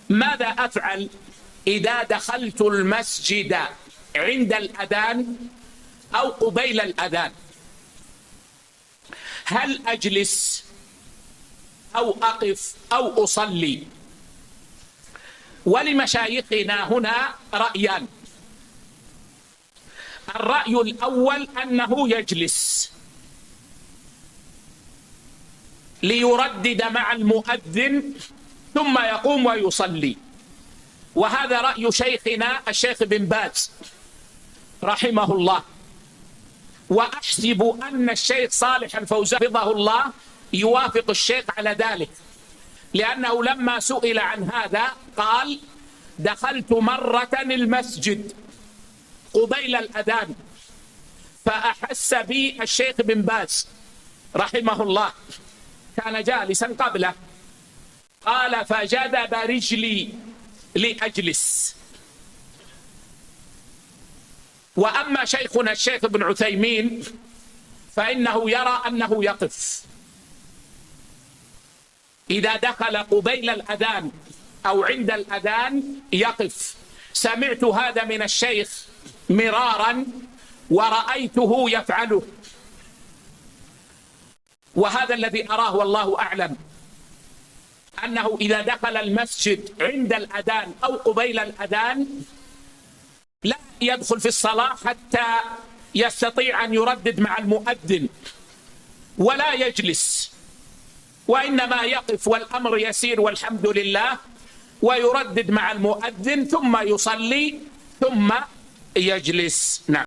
ماذا أفعل إذا دخلت المسجد عند الأذان أو قبيل الأذان؟ هل أجلس أو أقف أو أصلي؟ ولمشايخنا هنا رأيان. الرأي الأول أنه يجلس ليردد مع المؤذن ثم يقوم ويصلي، وهذا رأي شيخنا الشيخ بن باز رحمه الله، وأحسب أن الشيخ صالح الفوزان حفظه الله يوافق الشيخ على ذلك، لأنه لما سئل عن هذا قال: دخلت مرة المسجد قبيل الأذان فأحس بي الشيخ بن باز رحمه الله، كان جالسا قبله، قال: فجذب رجلي لأجلس. وأما شيخنا الشيخ ابن عثيمين فإنه يرى أنه يقف إذا دخل قبيل الأذان أو عند الأذان، يقف. سمعت هذا من الشيخ مرارا ورأيته يفعله، وهذا الذي أراه والله أعلم، أنه إذا دخل المسجد عند الأذان أو قبيل الأذان لا يدخل في الصلاة حتى يستطيع أن يردد مع المؤذن، ولا يجلس، وإنما يقف والأمر يسير والحمد لله، ويردد مع المؤذن ثم يصلي ثم يجلس. نعم.